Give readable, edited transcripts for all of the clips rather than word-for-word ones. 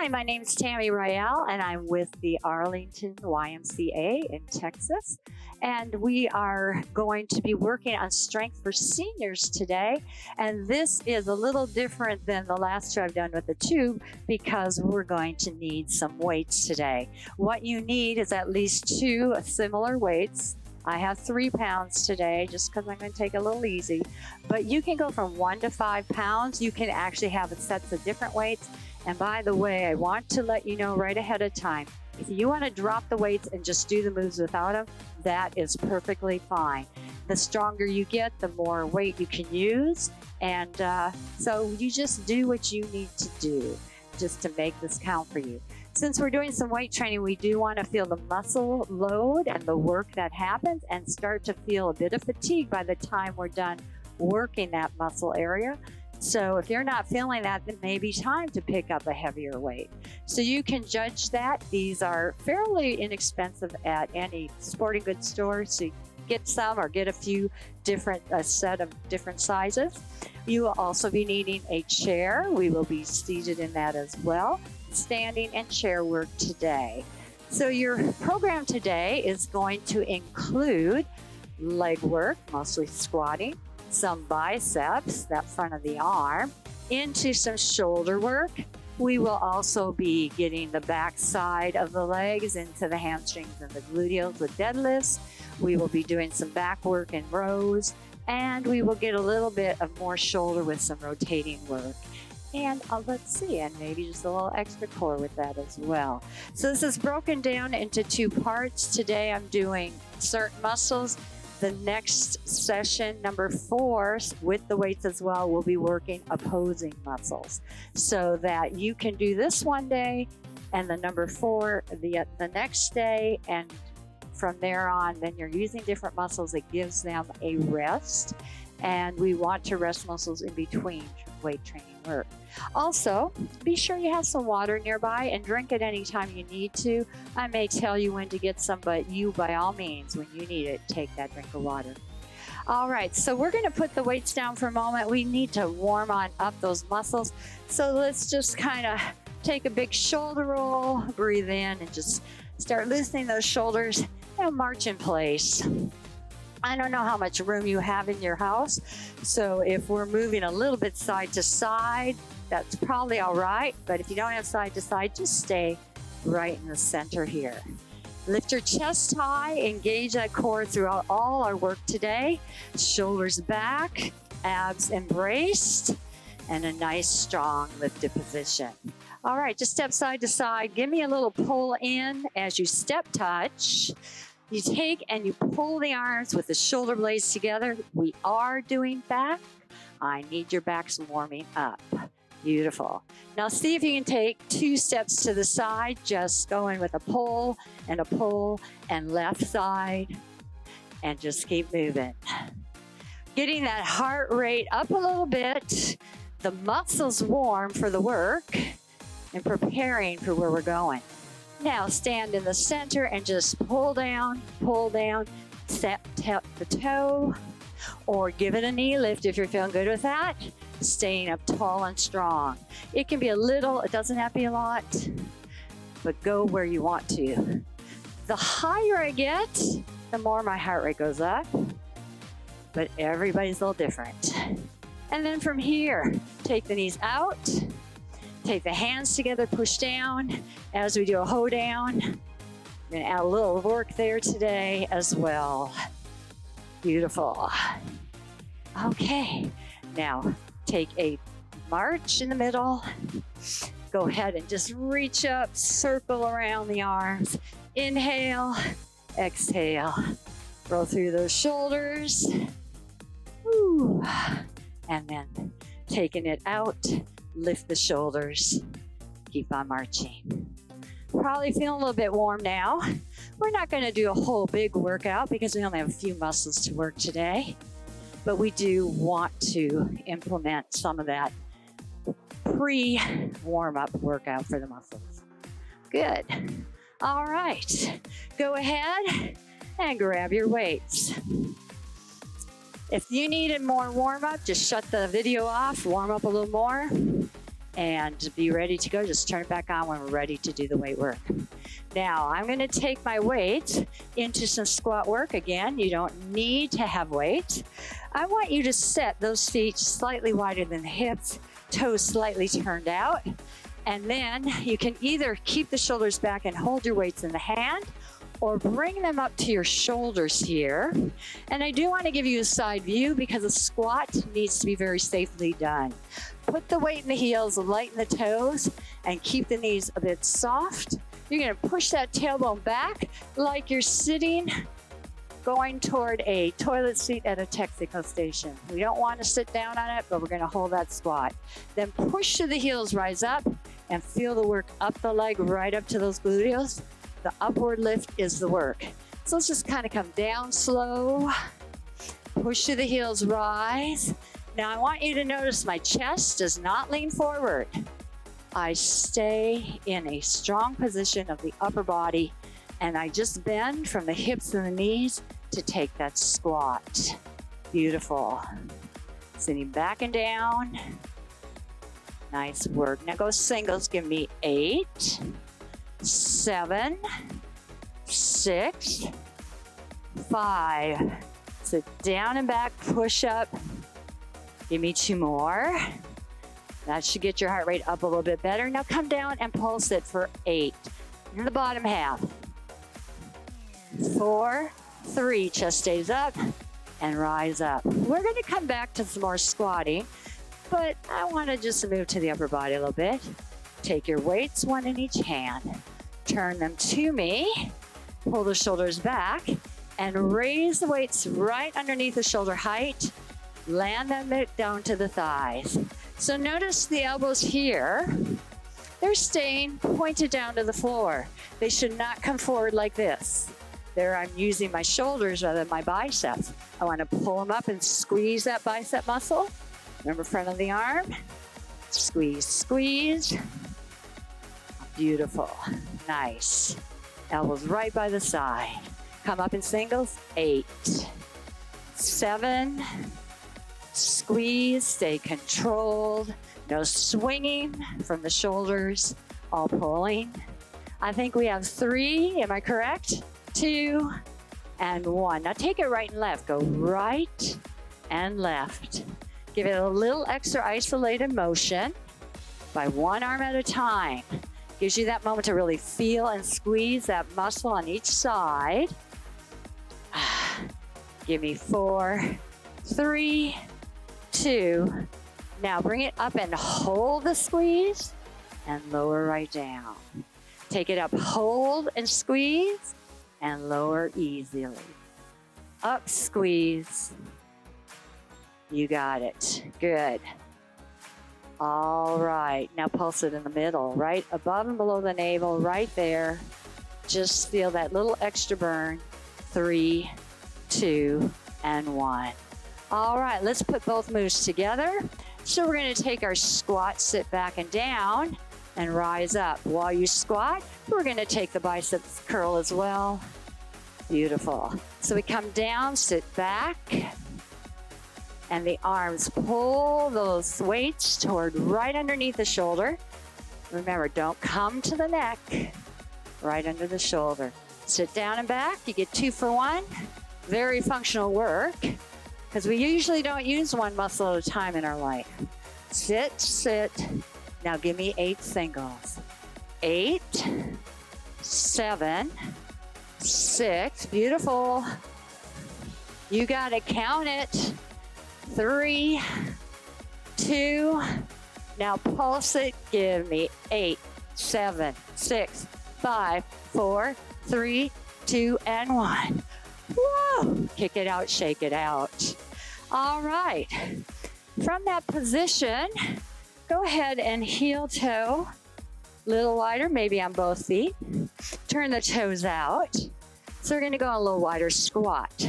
Hi, my name is Tammie Royale, and I'm with the Arlington YMCA in Texas. And we are going to be working on strength for seniors today. And this is a little different than the last two I've done with the tube because we're going to need some weights today. What you need is at least two similar weights. I have 3 pounds today just because I'm going to take it a little easy. But you can go from 1 to 5 pounds. You can actually have sets of different weights. And by the way, I want to let you know right ahead of time, if you want to drop the weights and just do the moves without them, that is perfectly fine. The stronger you get, the more weight you can use. And so you just do what you need to do just to make this count for you. Since we're doing some weight training, we do want to feel the muscle load and the work that happens and start to feel a bit of fatigue by the time we're done working that muscle area. So if you're not feeling that, then maybe time to pick up a heavier weight. So you can judge that. These are fairly inexpensive at any sporting goods store. So you get some or get a few different, a set of different sizes. You will also be needing a chair. We will be seated in that as well. Standing and chair work today. So your program today is going to include leg work, mostly squatting, some biceps, that front of the arm, into some shoulder work. We will also be getting the back side of the legs into the hamstrings and the gluteals with deadlifts. We will be doing some back work in rows, and we will get a little bit of more shoulder with some rotating work. And let's see, and maybe just a little extra core with that as well. So this is broken down into 2 parts. Today I'm doing certain muscles. The next session, number 4, with the weights as well, we'll be working opposing muscles so that you can do this one day and the number 4 the next day, and from there on, then you're using different muscles. It gives them a rest, and we want to rest muscles in between weight training work. Also, be sure you have some water nearby and drink it anytime you need to. I may tell you when to get some, but you, by all means, when you need it, take that drink of water. All right, so we're going to put the weights down for a moment. We need to warm on up those muscles. So let's just kind of take a big shoulder roll, breathe in, and just start loosening those shoulders and march in place. I don't know how much room you have in your house, so if we're moving a little bit side to side, that's probably all right. But if you don't have side to side, just stay right in the center here. Lift your chest high, engage that core throughout all our work today. Shoulders back, abs embraced, and a nice strong lifted position. All right, just step side to side. Give me a little pull in as you step touch. You take and you pull the arms with the shoulder blades together. We are doing back. I need your backs warming up. Beautiful. Now see if you can take 2 steps to the side, just going with a pull and left side, and just keep moving. Getting that heart rate up a little bit, the muscles warm for the work, and preparing for where we're going. Now stand in the center and just pull down, tap the toe, or give it a knee lift if you're feeling good with that. Staying up tall and strong. It can be a little, it doesn't have to be a lot, but go where you want to. The higher I get, the more my heart rate goes up, but everybody's a little different. And then from here, take the knees out, take the hands together, push down. As we do a hoe down, I'm going to add a little work there today as well. Beautiful. Okay, now take a march in the middle. Go ahead and just reach up, circle around the arms. Inhale, exhale. Roll through those shoulders. Woo. And then taking it out, lift the shoulders. Keep on marching. Probably feeling a little bit warm now. We're not going to do a whole big workout because we only have a few muscles to work today, but we do want to implement some of that pre-warm-up workout for the muscles. Good. All right. Go ahead and grab your weights. If you needed more warm-up, just shut the video off, warm up a little more. and be ready to go. Just turn it back on when we're ready to do the weight work. Now, I'm going to take my weights into some squat work. Again, you don't need to have weight. I want you to set those feet slightly wider than the hips, toes slightly turned out. And then you can either keep the shoulders back and hold your weights in the hand, or bring them up to your shoulders here. And I do want to give you a side view because a squat needs to be very safely done. Put the weight in the heels, lighten the toes, and keep the knees a bit soft. You're going to push that tailbone back like you're sitting going toward a toilet seat at a Texaco station. We don't want to sit down on it, but we're going to hold that squat. Then push to the heels, rise up, and feel the work up the leg, right up to those gluteals. The upward lift is the work. So let's just kind of come down slow. Push to the heels, rise. Now I want you to notice my chest does not lean forward. I stay in a strong position of the upper body, and I just bend from the hips and the knees to take that squat. Beautiful. Sitting back and down. Nice work. Now go singles. Give me 8, 7, 6, 5. Sit down and back, push up. Give me 2 more. That should get your heart rate up a little bit better. Now come down and pulse it for 8. In the bottom half. 4, 3, chest stays up, and rise up. We're going to come back to some more squatting, but I want to just move to the upper body a little bit. Take your weights, one in each hand. Turn them to me. Pull the shoulders back, and raise the weights right underneath the shoulder height. Land them down to the thighs. So notice the elbows here. They're staying pointed down to the floor. They should not come forward like this. There I'm using my shoulders rather than my biceps. I want to pull them up and squeeze that bicep muscle. Remember front of the arm. Squeeze, squeeze. Beautiful. Nice. Elbows right by the side. Come up in singles. 8, 7. Squeeze, stay controlled. No swinging from the shoulders, all pulling. I think we have 3, am I correct? 2 and 1. Now take it right and left. Go right and left. Give it a little extra isolated motion by one arm at a time. Gives you that moment to really feel and squeeze that muscle on each side. Give me 4, 3, 2. Now bring it up and hold the squeeze and lower right down. Take it up, hold and squeeze and lower easily. Up, squeeze. You got it. Good. All right. Now pulse it in the middle, right above and below the navel, right there. Just feel that little extra burn. 3, 2, and 1. All right, let's put both moves together. So we're going to take our squat, sit back and down, and rise up. While you squat, we're going to take the biceps curl as well. Beautiful. So we come down, sit back, and the arms pull those weights toward right underneath the shoulder. Remember, don't come to the neck, right under the shoulder. Sit down and back. You get 2 for 1. Very functional work, because we usually don't use one muscle at a time in our life. Sit, sit. Now give me 8 singles. 8, 7, 6. Beautiful. You got to count it. 3, 2. Now pulse it. Give me 8, 7, 6, 5, 4, 3, 2, and 1. Whoa! Kick it out, shake it out. All right. From that position, go ahead and heel toe a little wider, maybe on both feet. Turn the toes out. So we're going to go a little wider squat.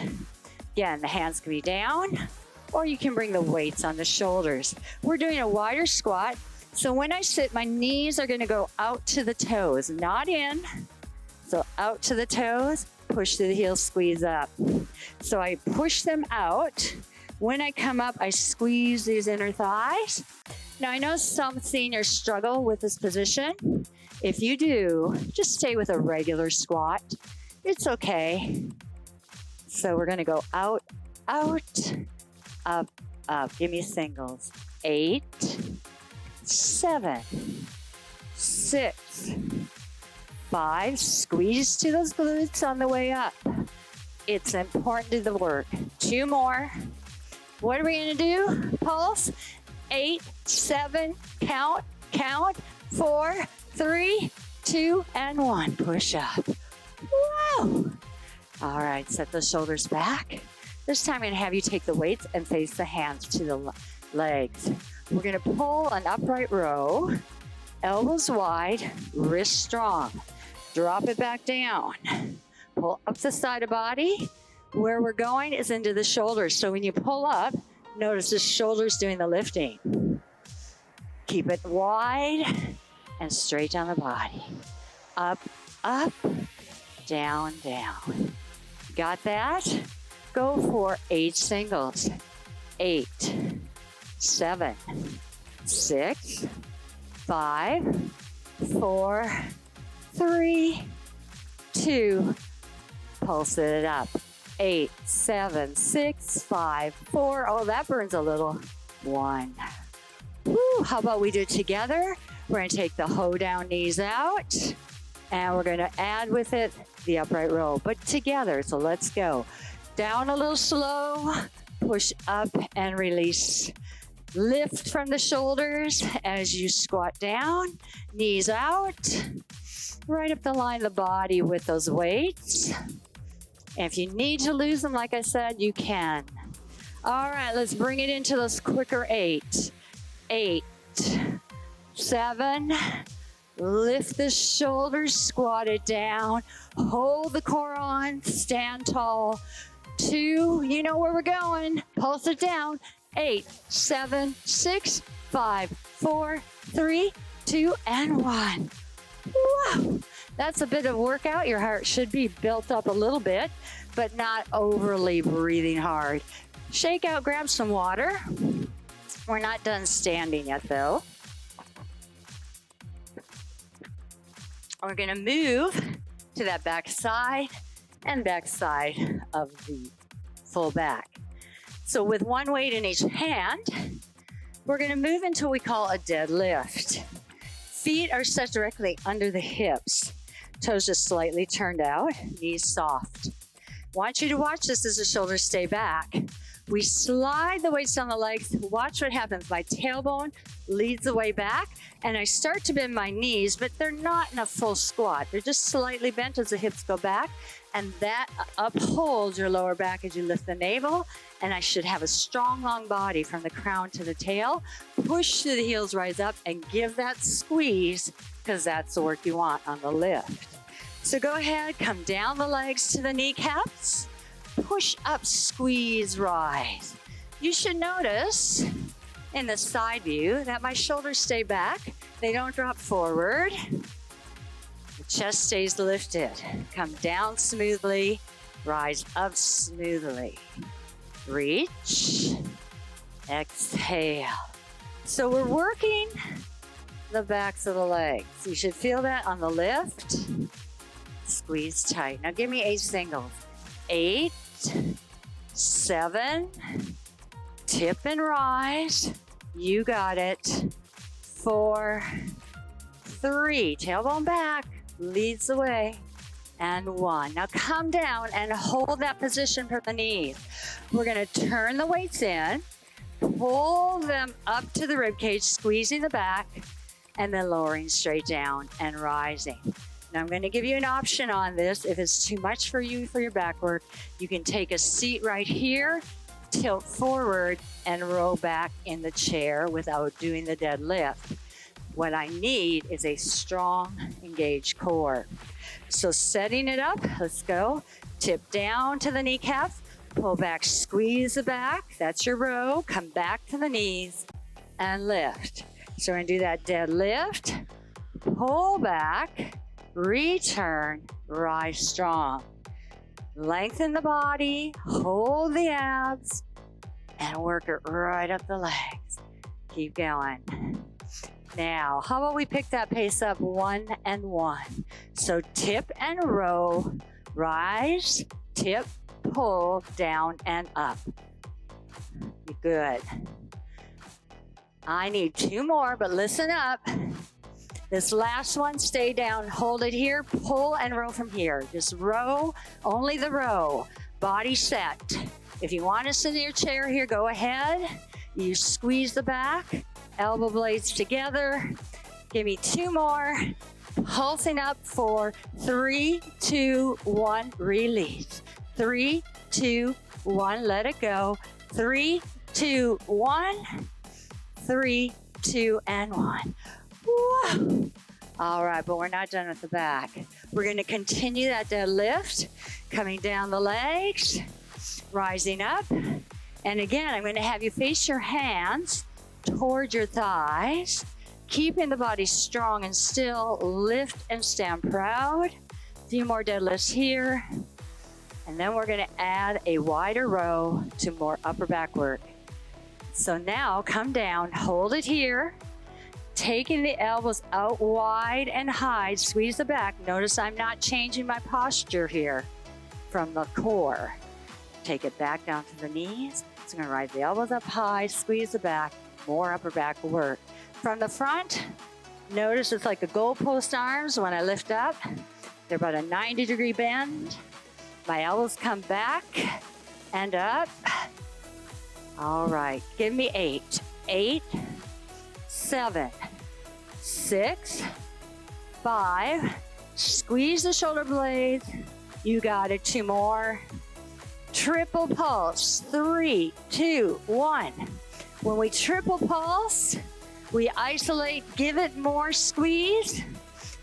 Again, the hands can be down, or you can bring the weights on the shoulders. We're doing a wider squat. So when I sit, my knees are going to go out to the toes, not in. So out to the toes. Push to the heels, squeeze up. So I push them out. When I come up, I squeeze these inner thighs. Now, I know some seniors struggle with this position. If you do, just stay with a regular squat. It's okay. So we're gonna go out, out, up, up. Give me singles. 8, 7, 6, 5. Squeeze to those glutes on the way up. It's important to the work. 2 more. What are we gonna do? Pulse. 8, 7, count, count. 4, 3, 2, and 1. Push up. Whoa. All right, set the shoulders back. This time I'm gonna have you take the weights and face the hands to the legs. We're gonna pull an upright row, elbows wide, wrist strong. Drop it back down. Pull up the side of body. Where we're going is into the shoulders. So when you pull up, notice the shoulders doing the lifting. Keep it wide and straight down the body. Up, up, down, down. Got that? Go for 8 singles. 8, 7, 6, 5, 4, 3, 2, pulse it up. 8, 7, 6, 5, 4. Oh, that burns a little. 1. Woo, how about we do it together? We're gonna take the hoe down, knees out, and we're gonna add with it the upright row, but together, so let's go. Down a little slow, push up and release. Lift from the shoulders as you squat down, knees out, right up the line of the body with those weights. And if you need to lose them, like I said, you can. All right, let's bring it into those quicker 8. 8, 7, lift the shoulders, squat it down, hold the core on, stand tall. 2, you know where we're going, pulse it down. 8, 7, 6, 5, 4, 3, 2, and 1. Whoa. That's a bit of workout. Your heart should be built up a little bit, but not overly breathing hard. Shake out, grab some water. We're not done standing yet, though. We're gonna move to that back side and back side of the full back. So with one weight in each hand, we're gonna move into what we call a deadlift. Feet are set directly under the hips. Toes just slightly turned out, knees soft. Want you to watch this as the shoulders stay back. We slide the weights down the legs. Watch what happens. My tailbone leads the way back, and I start to bend my knees, but they're not in a full squat. They're just slightly bent as the hips go back, and that upholds your lower back as you lift the navel, and I should have a strong, long body from the crown to the tail. Push through the heels, rise up, and give that squeeze, because that's the work you want on the lift. So go ahead, come down the legs to the kneecaps. Push up, squeeze, rise. You should notice in the side view that my shoulders stay back. They don't drop forward. The chest stays lifted. Come down smoothly, rise up smoothly. Reach, exhale. So we're working the backs of the legs. You should feel that on the lift. Squeeze tight. Now give me 8 singles. 8, 7, tip and rise. You got it. 4, 3, tailbone back, leads the way. And 1. Now come down and hold that position for the knees. We're gonna turn the weights in, pull them up to the rib cage, squeezing the back, and then lowering straight down and rising. Now I'm going to give you an option on this. If it's too much for you for your back work, you can take a seat right here, tilt forward, and roll back in the chair without doing the deadlift. What I need is a strong, engaged core. So setting it up, let's go. Tip down to the kneecaps, pull back, squeeze the back. That's your row. Come back to the knees and lift. So we're going to do that deadlift, pull back, return, rise strong. Lengthen the body, hold the abs, and work it right up the legs. Keep going. Now, how about we pick that pace up 1 and 1? So tip and row, rise, tip, pull, down and up. Good. I need 2 more, but listen up. This last one, stay down, hold it here, pull and row from here. Just row, only the row. Body set. If you want to sit in your chair here, go ahead. You squeeze the back, elbow blades together. Give me 2 more. Pulsing up for 3, 2, 1, release. 3, 2, 1, let it go. 3, 2, 1. 3, 2, and 1. Whoa. All right, but we're not done with the back. We're going to continue that deadlift, coming down the legs, rising up. And again, I'm going to have you face your hands toward your thighs, keeping the body strong and still. Lift and stand proud. A few more deadlifts here. And then we're going to add a wider row to more upper back work. So now come down, hold it here. Taking the elbows out wide and high, squeeze the back. Notice I'm not changing my posture here from the core. Take it back down to the knees. So I'm gonna rise the elbows up high, squeeze the back, more upper back work. From the front, notice it's like the goalpost arms when I lift up. They're about a 90-degree bend. My elbows come back and up. All right, give me 8. 8, 7, 6, 5. Squeeze the shoulder blades. You got it. 2 more. Triple pulse. 3, 2, 1. When we triple pulse, we isolate, give it more squeeze,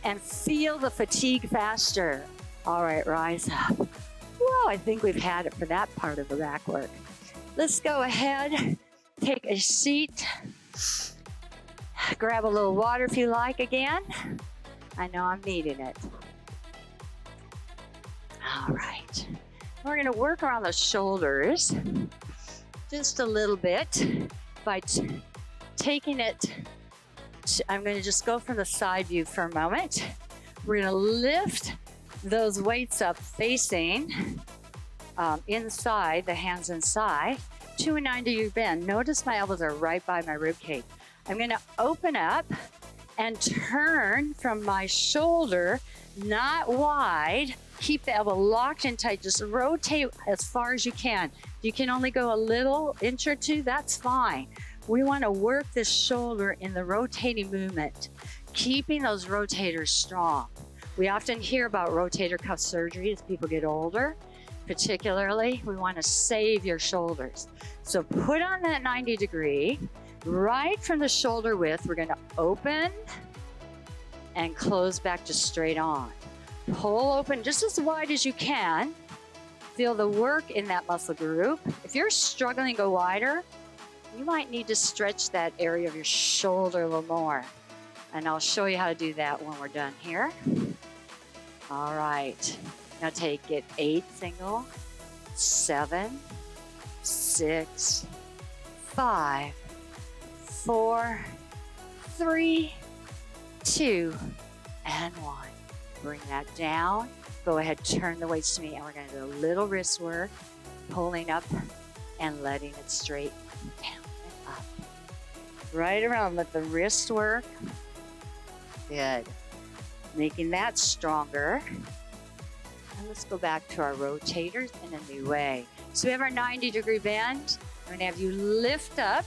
and feel the fatigue faster. All right, rise up. Whoa, I think we've had it for that part of the back work. Let's go ahead, take a seat. Grab a little water if you like again. I know I'm needing it. All right. We're going to work around the shoulders just a little bit by taking it. I'm going to just go from the side view for a moment. We're going to lift those weights up facing inside, the hands inside, to a 90-degree bend. Notice my elbows are right by my rib cage. I'm going to open up and turn from my shoulder, not wide. Keep the elbow locked and tight. Just rotate as far as you can. You can only go a little inch or 2, that's fine. We want to work this shoulder in the rotating movement, keeping those rotators strong. We often hear about rotator cuff surgery as people get older. Particularly, we want to save your shoulders. So put on that 90-degree. Right from the shoulder width, we're going to open and close back to straight on. Pull open just as wide as you can. Feel the work in that muscle group. If you're struggling to go wider, you might need to stretch that area of your shoulder a little more. And I'll show you how to do that when we're done here. All right. Now take it 8 single, 7, 6, 5, 4, 3, 2, and 1. Bring that down. Go ahead, turn the weights to me, and we're going to do a little wrist work, pulling up and letting it straight down and up. Right around, let the wrist work. Good. Making that stronger. And let's go back to our rotators in a new way. So we have our 90-degree bend. I'm going to have you lift up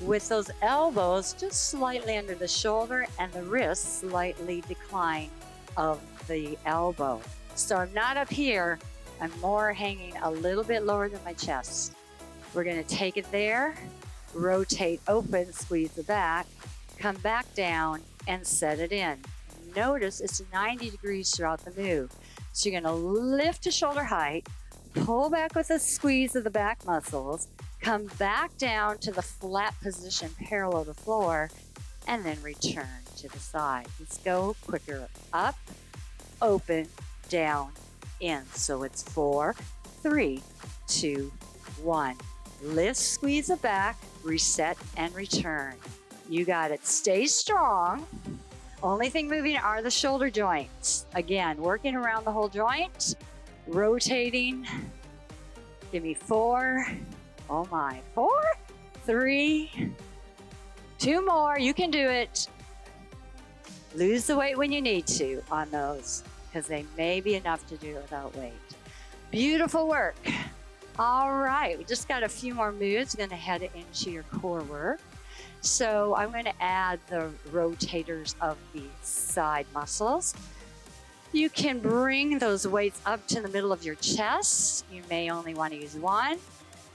with those elbows just slightly under the shoulder and the wrists slightly decline of the elbow. So I'm not up here. I'm more hanging a little bit lower than my chest. We're going to take it there, rotate open, squeeze the back, come back down, and set it in. Notice it's 90 degrees throughout the move. So you're going to lift to shoulder height, pull back with a squeeze of the back muscles, come back down to the flat position parallel to the floor, and then return to the side. Let's go quicker. Up, open, down, in. So it's 4, 3, 2, 1. Lift, squeeze the back, reset, and return. You got it. Stay strong. Only thing moving are the shoulder joints. Again, working around the whole joint, rotating. Give me 4. Oh my, 4, 3, 2 more. You can do it. Lose the weight when you need to on those, because they may be enough to do it without weight. Beautiful work. All right, we just got a few more moves. Going to head into your core work. So I'm going to add the rotators of the side muscles. You can bring those weights up to the middle of your chest. You may only want to use one,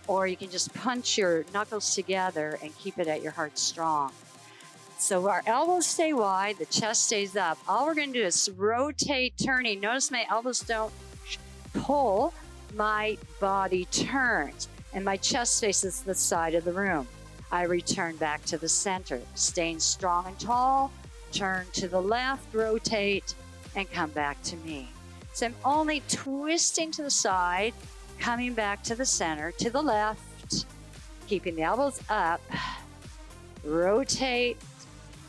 or you can just punch your knuckles together and keep it at your heart strong. So our elbows stay wide, the chest stays up. All we're going to do is rotate, turning. Notice my elbows don't pull, my body turns, and my chest faces the side of the room. I return back to the center, staying strong and tall, turn to the left, rotate, and come back to me. So I'm only twisting to the side, coming back to the center, to the left, keeping the elbows up, rotate,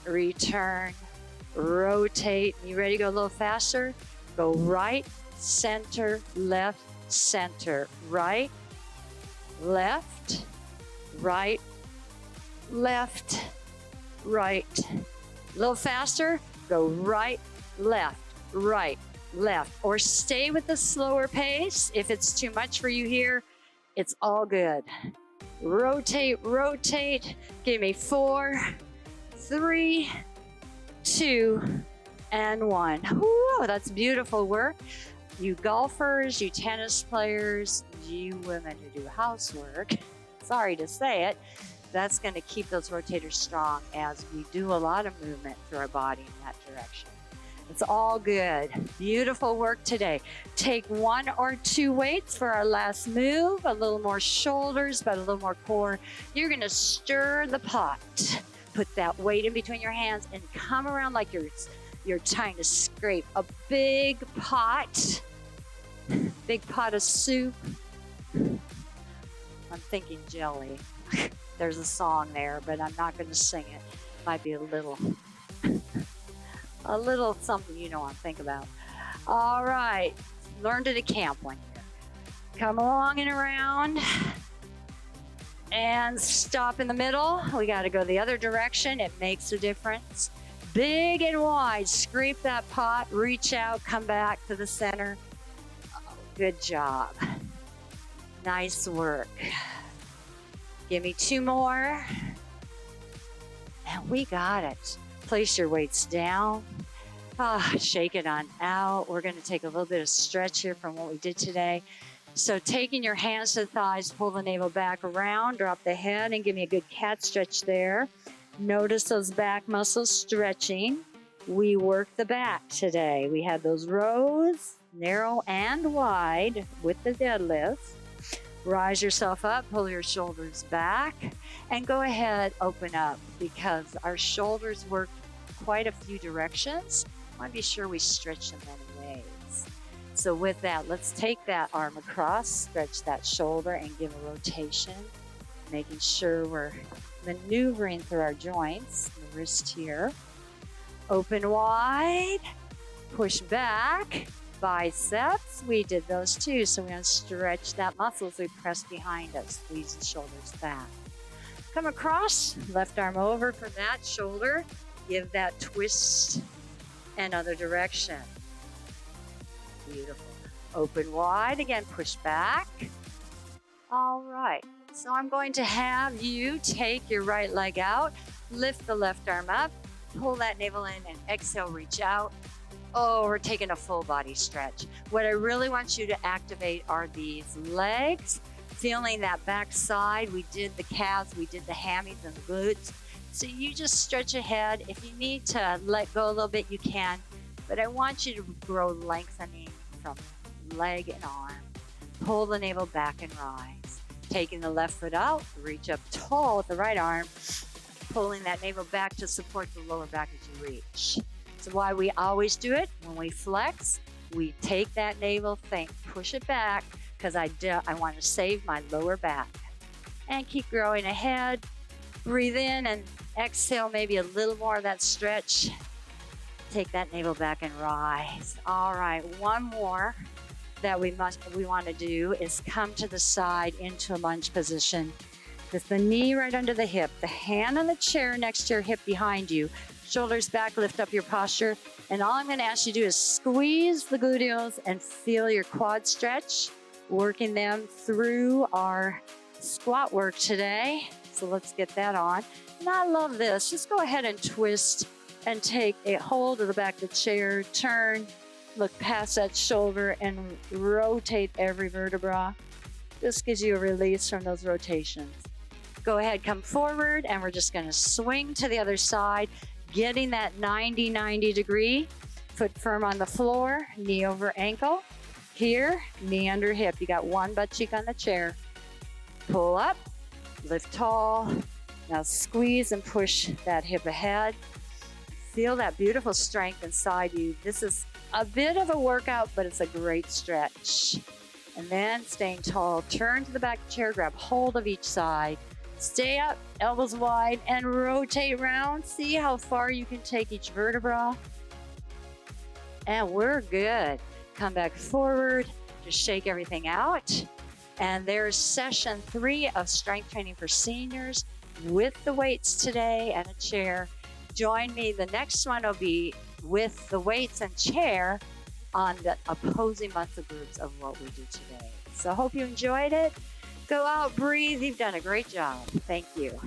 return, rotate. You ready to go a little faster? Go right, center, left, center, right, left, right, left, right. A little faster, go right, left, right, left. Or stay with the slower pace. If it's too much for you here, it's all good. Rotate, rotate. Give me 4, 3, 2, and 1. Whoa, that's beautiful work. You golfers, you tennis players, you women who do housework, sorry to say it, that's going to keep those rotators strong as we do a lot of movement through our body in that direction. It's all good. Beautiful work today. Take 1 or 2 weights for our last move. A little more shoulders, but a little more core. You're going to stir the pot. Put that weight in between your hands and come around like you're trying to scrape a big pot of soup. I'm thinking jelly. There's a song there, but I'm not going to sing it. Might be a little something you know what I'm thinking about. All right, learn to decamp one here. Come along and around and stop in the middle. We got to go the other direction. It makes a difference. Big and wide, scrape that pot, reach out, come back to the center. Oh, good job. Nice work. Give me 2 more. And we got it. Place your weights down. Shake it on out. We're going to take a little bit of stretch here from what we did today. So taking your hands to the thighs, pull the navel back around, drop the head, and give me a good cat stretch there. Notice those back muscles stretching. We worked the back today. We had those rows, narrow and wide with the deadlift. Rise yourself up, pull your shoulders back, and go ahead, open up, because our shoulders work quite a few directions. I want to be sure we stretch them many ways. So with that, let's take that arm across, stretch that shoulder, and give a rotation, making sure we're maneuvering through our joints, the wrist here. Open wide, push back. Biceps, we did those too, so we're going to stretch that muscle as we press behind us, squeeze the shoulders back. Come across, left arm over for that shoulder, give that twist and other direction. Beautiful. Open wide, again, push back. All right, so I'm going to have you take your right leg out, lift the left arm up, pull that navel in, and exhale, reach out. Oh, we're taking a full body stretch. What I really want you to activate are these legs, feeling that back side. We did the calves, we did the hammies and the glutes. So you just stretch ahead. If you need to let go a little bit, you can. But I want you to grow lengthening from leg and arm. Pull the navel back and rise. Taking the left foot out, reach up tall with the right arm, pulling that navel back to support the lower back as you reach. So why we always do it, when we flex, we take that navel, push it back, because I want to save my lower back. And keep growing ahead. Breathe in and Exhale, maybe a little more of that stretch. Take that navel back and rise. All right, one more that we want to do is come to the side into a lunge position. With the knee right under the hip, the hand on the chair next to your hip behind you, shoulders back, lift up your posture. And all I'm going to ask you to do is squeeze the gluteals and feel your quad stretch, working them through our squat work today. So let's get that on. And I love this. Just go ahead and twist and take a hold of the back of the chair, turn, look past that shoulder and rotate every vertebra. This gives you a release from those rotations. Go ahead, come forward, and we're just going to swing to the other side, getting that 90 degree. Foot firm on the floor, knee over ankle. Here, knee under hip. You got one butt cheek on the chair. Pull up, lift tall. Now squeeze and push that hip ahead. Feel that beautiful strength inside you. This is a bit of a workout, but it's a great stretch. And then staying tall, turn to the back of the chair, grab hold of each side. Stay up, elbows wide, and rotate round. See how far you can take each vertebra. And we're good. Come back forward, just shake everything out. And there's session 3 of strength training for seniors with the weights today and a chair. Join me. The next one will be with the weights and chair on the opposing muscle groups of what we do today. So I hope you enjoyed it. Go out, breathe. You've done a great job. Thank you.